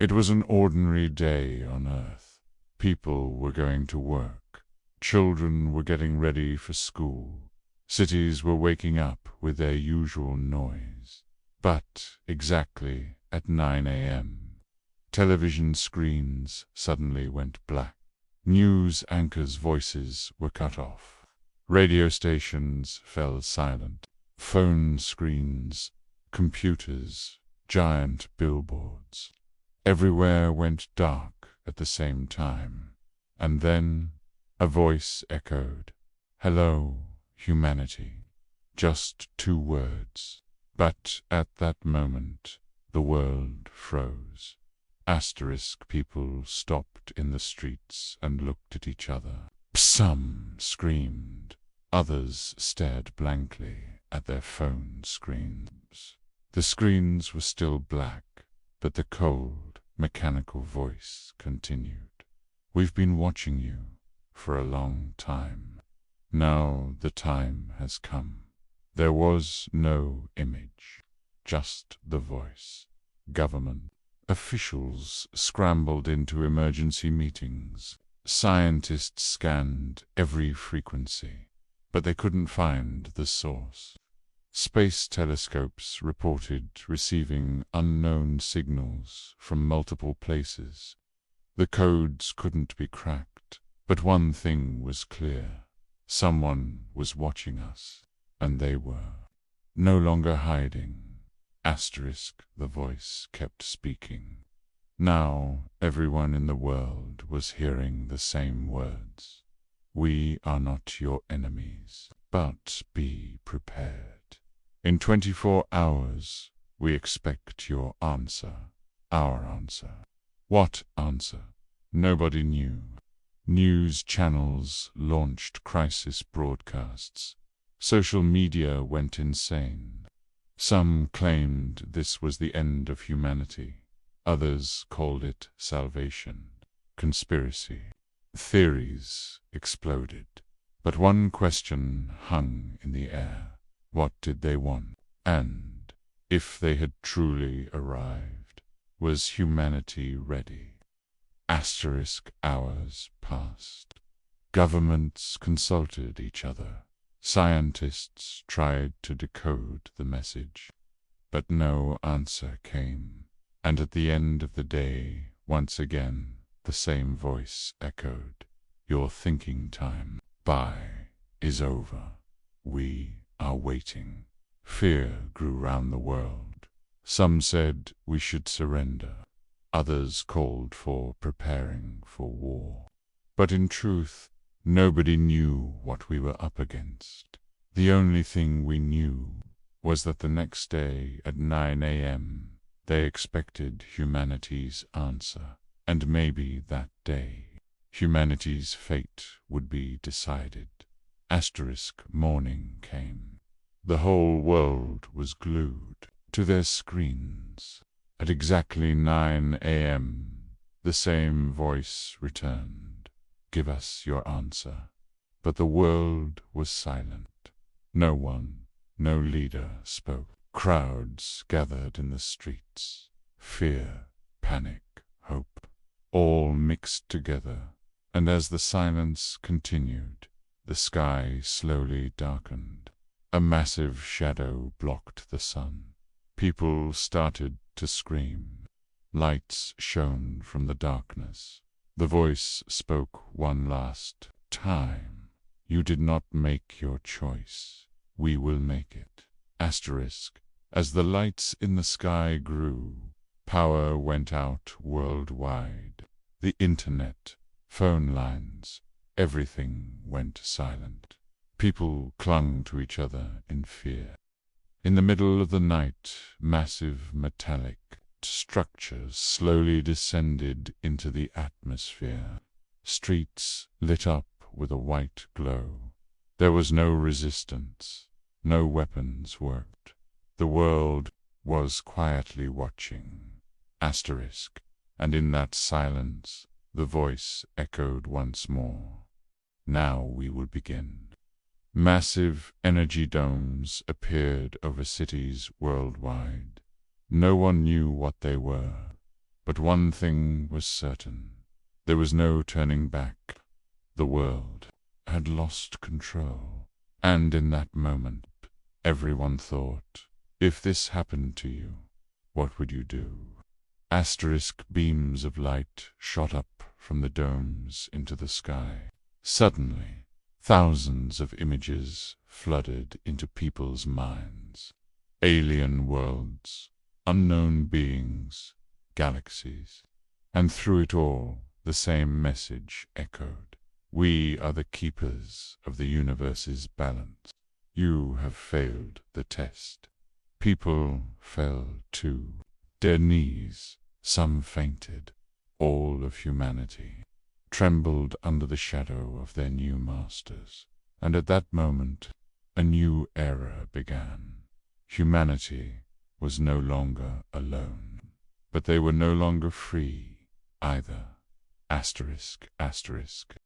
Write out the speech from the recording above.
It was an ordinary day on Earth. People were going to work. Children were getting ready for school. Cities were waking up with their usual noise. But exactly at 9 a.m., television screens suddenly went black. News anchors' voices were cut off. Radio stations fell silent. Phone screens, computers, giant billboards. Everywhere went dark at the same time. And then a voice echoed, "Hello, humanity." Just 2 words. But at that moment, the world froze. People stopped in the streets and looked at each other. Some screamed. Others stared blankly at their phone screens. The screens were still black, but the cold, mechanical voice continued. "We've been watching you for a long time. Now the time has come." There was no image, just the voice. Government officials scrambled into emergency meetings. Scientists scanned every frequency, but they couldn't find the source. Space telescopes reported receiving unknown signals from multiple places. The codes couldn't be cracked, but one thing was clear. Someone was watching us. And they were. No longer hiding. The voice kept speaking. Now everyone in the world was hearing the same words. "We are not your enemies, but be prepared. In 24 hours, we expect your answer, our answer." What answer? Nobody knew. News channels launched crisis broadcasts. Social media went insane. Some claimed this was the end of humanity. Others called it salvation. Conspiracy. Theories exploded. But one question hung in the air. What did they want? And, if they had truly arrived, was humanity ready? Hours passed. Governments consulted each other. Scientists tried to decode the message, but no answer came. And at the end of the day, once again, the same voice echoed, "Your thinking time is over. We are waiting." Fear grew round the world. Some said we should surrender. Others called for preparing for war. But in truth, nobody knew what we were up against. The only thing we knew was that the next day at 9 a.m. they expected humanity's answer, and maybe that day humanity's fate would be decided. Morning came. The whole world was glued to their screens. At exactly 9 a.m. the same voice returned. "Give us your answer." But the world was silent. No one, no leader spoke. Crowds gathered in the streets. Fear, panic, hope, all mixed together. And as the silence continued, the sky slowly darkened. A massive shadow blocked the sun. People started to scream. Lights shone from the darkness. The voice spoke one last time. "You did not make your choice. We will make it." As the lights in the sky grew, power went out worldwide. The internet, phone lines, everything went silent. People clung to each other in fear. In the middle of the night, massive metallic structures slowly descended into the atmosphere. Streets lit up with a white glow. There was no resistance. No weapons worked. The world was quietly watching. And in that silence, the voice echoed once more. "Now we will begin." Massive energy domes appeared over cities worldwide. No one knew what they were. But one thing was certain. There was no turning back. The world had lost control. And in that moment, everyone thought, if this happened to you, what would you do? Asterisk beams of light shot up from the domes into the sky. Suddenly, thousands of images flooded into people's minds. Alien worlds, unknown beings, galaxies. And through it all, the same message echoed. We are the keepers of the universe's balance. You have failed the test. People fell to their knees. Some fainted. All of humanity trembled under the shadow of their new masters. And at that moment, a new era began. Humanity was no longer alone. But they were no longer free either. Asterisk, asterisk.